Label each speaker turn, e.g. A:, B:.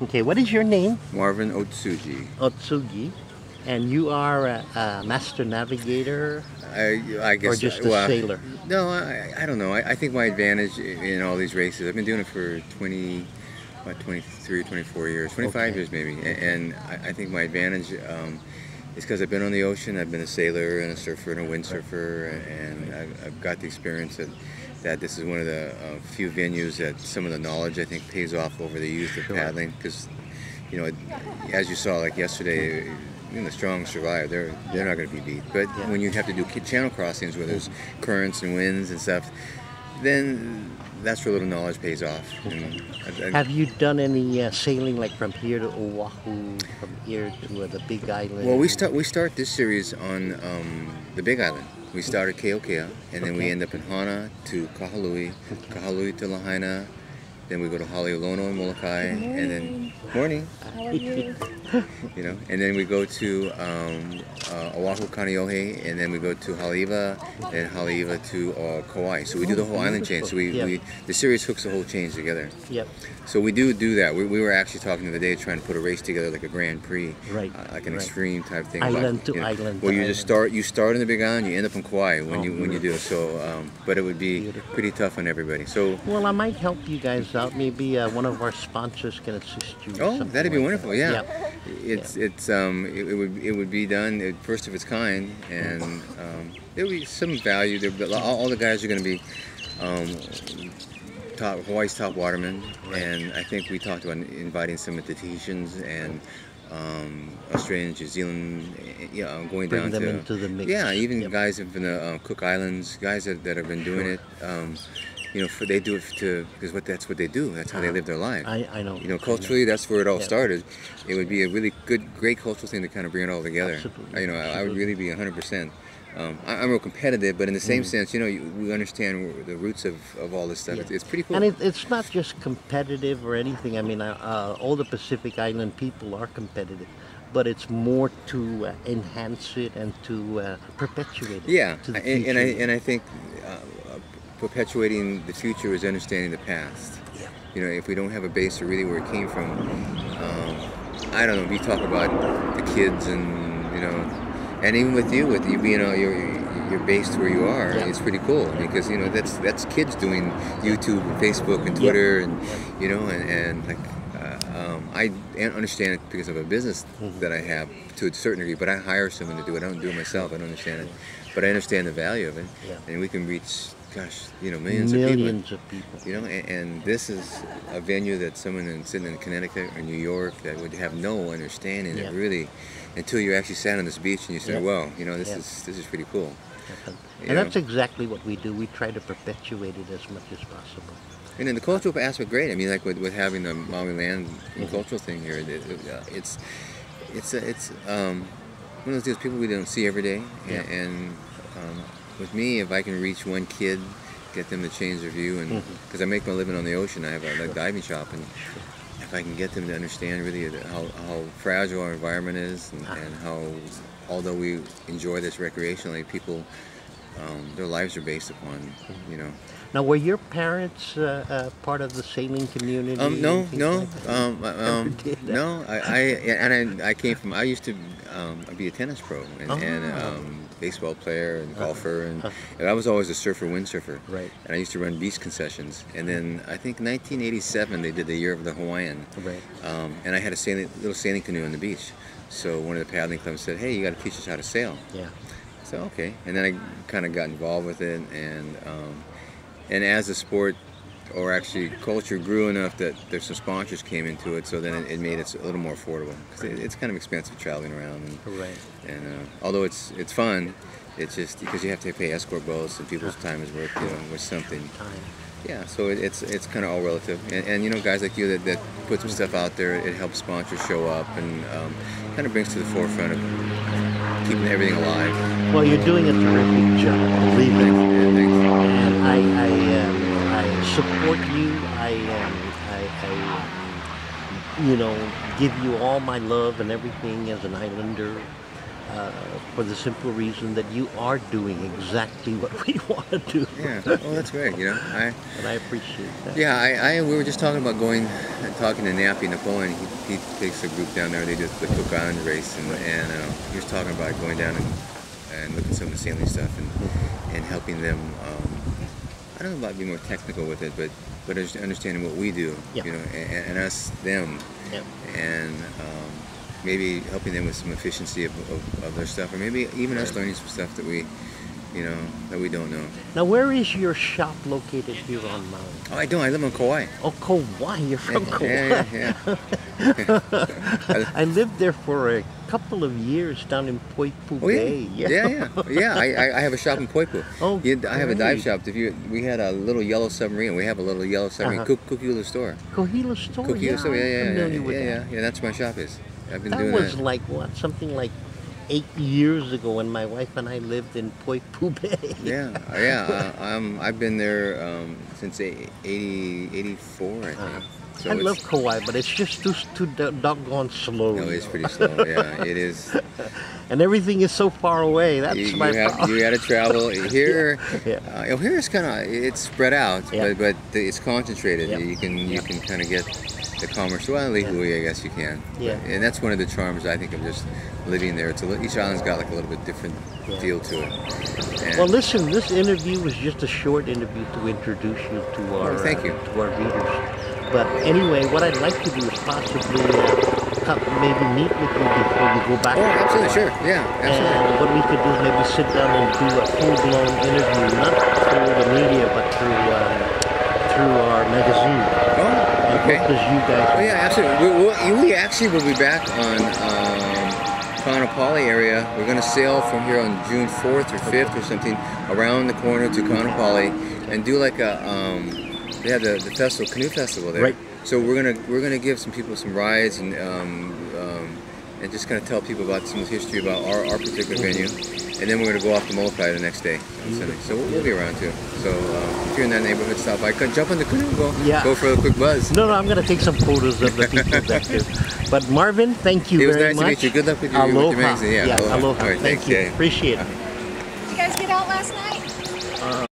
A: Okay, what is your name?
B: Marvin Utsugi.
A: Utsugi. And you are a master navigator
B: I
A: or
B: guess,
A: just a
B: well,
A: sailor?
B: no, I don't know. I think my advantage in all these races, I've been doing it for 23, 24 years, 25
A: Okay.
B: years maybe.
A: Okay.
B: And I think my advantage is because I've been on the ocean, I've been a sailor and a surfer and a
A: Right.
B: windsurfer, and I've got the experience that this is one of the few venues that some of the knowledge I think pays off over the youth of
A: Sure.
B: paddling. Because, as you saw, like yesterday, the strong survive. They're not going to be beat. But
A: Yeah.
B: when you have to do channel crossings where there's currents and winds and stuff, then that's where a little knowledge pays off.
A: Okay.
B: And
A: Have you done any sailing like from here to Oahu, from here to the Big Island?
B: well, we start this series on the Big Island. We start at Keokea, and then we
A: Okay.
B: end up in Hana to Kahului,
A: Okay.
B: Kahului to Lahaina. Then we go to Haleolono and Molokai, and then morning,
C: How are you?
B: and then we go to Oahu, Kaneohe, and then we go to Haleiwa, and Haleiwa to Kauai. So we do the whole island chain. So
A: Yeah.
B: the series hooks the whole chain together.
A: Yep.
B: So we do that. We were actually talking the other day trying to put a race together like a Grand Prix,
A: Right,
B: like an
A: right.
B: extreme type thing.
A: Island to island
B: Well,
A: to
B: you start in the Big Island, you end up in Kauai when
A: Oh,
B: you do it. So, but it would be
A: Beautiful.
B: pretty tough on everybody. So.
A: Well, I might help you guys out. Maybe one of our sponsors can assist you. with
B: Oh,
A: something
B: that'd be
A: like
B: wonderful.
A: that.
B: Yeah,
A: Yeah.
B: it would be done first of its kind, and there would be some value there. But all the guys are going to be Hawaii's top watermen,
A: Right.
B: and I think we talked about inviting some of the Tahitians and Australia, New Zealand, going
A: Bring
B: down
A: them
B: to
A: into the mix.
B: yeah, even
A: Yep.
B: guys from the Cook Islands, guys that have been doing
A: Sure.
B: it. They do it because that's what they do. That's how they live their life.
A: I know.
B: Culturally, that's where it all
A: Yeah.
B: started. It would be a really great cultural thing to kind of bring it all together.
A: Absolutely.
B: I would really be 100%. I'm real competitive, but in the same sense, we understand the roots of all this stuff.
A: Yeah.
B: It's pretty cool.
A: And it's not just competitive or anything. I mean, all the Pacific Island people are competitive, but it's more to enhance it and to perpetuate it.
B: Yeah,
A: To the
B: and
A: future.
B: I think perpetuating the future is understanding the past.
A: Yeah.
B: If we don't have a base of really where it came from, I don't know. We talk about the kids, and even with you being you're based where you are,
A: Yeah.
B: it's pretty cool because that's kids doing YouTube and Facebook and Twitter and like. I understand it because of a business that I have to a certain degree, but I hire someone to do it. I don't do it myself. I don't understand it, but I understand the value of it,
A: Yeah.
B: and we can reach, millions of people.
A: Millions of people.
B: And this is a venue that someone sitting in Connecticut or New York that would have no understanding.
A: Yeah.
B: That really, until you actually sat on this beach and you said,
A: Yeah.
B: "Well, this
A: Yeah.
B: this is pretty cool."
A: And that's exactly what we do. We try to perpetuate it as much as possible.
B: And then the cultural aspect, great. I mean, like with having the Maui land and cultural thing here, it's one of those deals people we don't see every day.
A: Yeah.
B: And with me, if I can reach one kid, get them to change their view, and because I make my living on the ocean, I have a diving shop, and if I can get them to understand really how fragile our environment is, and how although we enjoy this recreationally, people their lives are based upon
A: Now, were your parents part of the sailing community?
B: No,
A: and things
B: no,
A: like that? Never did that.
B: no. I came from. I used to be a tennis pro and baseball player and golfer, and I was always a surfer, windsurfer.
A: Right.
B: And I used to run beach concessions. And then I think 1987 they did the year of the Hawaiian.
A: Right.
B: And I had a little sailing canoe on the beach. So one of the paddling clubs said, "Hey, you got to teach us how to sail."
A: Yeah.
B: So okay, and then I kind of got involved with it, and as the sport, or actually culture, grew enough that there's some sponsors came into it, so then it made it a little more affordable because it's kind of expensive traveling around.
A: Right.
B: And although it's fun, it's just because you have to pay escort boats and people's time is worth with something.
A: Time.
B: Yeah, so it's kind of all relative, and guys like you that put some stuff out there, it helps sponsors show up and kind of brings to the forefront of keeping everything alive.
A: Well, you're doing a terrific job, believe me.
B: Thanks.
A: And I support you. I give you all my love and everything as an islander. for the simple reason that you are doing exactly what we want to do.
B: Yeah. Oh, that's great. You know,
A: And I appreciate that.
B: yeah, we were just talking about going and talking to Nappy Napoleon. He takes a group down there. They did the Cook Island race, and he was talking about going down and looking at some of the sailing stuff and helping them. I don't know about being more technical with it, but understanding what we do,
A: Yep.
B: you know, and us them,
A: Yep.
B: and maybe helping them with some efficiency of their stuff, or maybe even us learning some stuff that we, you know, that we don't know.
A: Now, where is your shop located here on Maui?
B: Oh, I don't. I live on Kauai.
A: Oh, Kauai. You're from Kauai.
B: Yeah.
A: I lived there for a couple of years down in Poipu
B: Oh, yeah.
A: Bay.
B: Yeah. I have a shop in Poipu.
A: Oh,
B: I have a dive
A: great.
B: shop. We had a little yellow submarine. We have a little yellow submarine. Kukuila store.
A: Kohila store.
B: Kukuila store.
A: I'm familiar with that.
B: Yeah. That's where my shop is. I've been
A: That
B: doing
A: was
B: that.
A: like what? Something like 8 years ago when my wife and I lived in Poipu Bay.
B: Yeah. I've been there since 84, I think. So
A: I
B: it's-
A: love Kauai, but it's just too doggone slow.
B: No, it's pretty slow. Yeah, it is.
A: And everything is so far away. That's my problem.
B: You got to travel here.
A: Yeah.
B: Here is kind of it's spread out,
A: Yeah.
B: but it's concentrated.
A: Yeah.
B: You can kind of get the commerce. Well, legally, I guess you can.
A: Yeah.
B: And that's one of the charms I think of just living there. Each island's got like a little bit different feel to it. And
A: Well, listen, this interview was just a short interview to introduce you to our
B: thank you.
A: to our readers. But anyway, what I'd like to do is possibly maybe meet with you before you go back.
B: Oh,
A: to
B: absolutely,
A: Kauai.
B: sure. Yeah, absolutely.
A: And what we could do is maybe sit down and do a full-blown interview, not through the media, but through our magazine.
B: Oh, okay.
A: Because you guys.
B: Oh yeah, absolutely. We actually will be back on Kaanapali area. We're going to sail from here on June 4th or 5th or something around the corner to Kaanapali and do like a they have the canoe festival there.
A: Right.
B: So we're gonna give some people some rides and just kind of tell people about some history about our particular venue, and then we're gonna go off to Molokai the next day on Sunday. So we'll be around too. So if you're in that neighborhood, stop by, jump on the canoe, go for a quick buzz.
A: No, I'm going to take some photos of the people that do. But Marvin, thank you
B: It was
A: very
B: nice
A: much.
B: to meet you. Good luck with your
A: Aloha.
B: magazine. Yeah,
A: Aloha.
B: All right,
A: Thank
B: thanks,
A: you.
B: yeah.
A: Appreciate it.
C: Did you guys get out last night?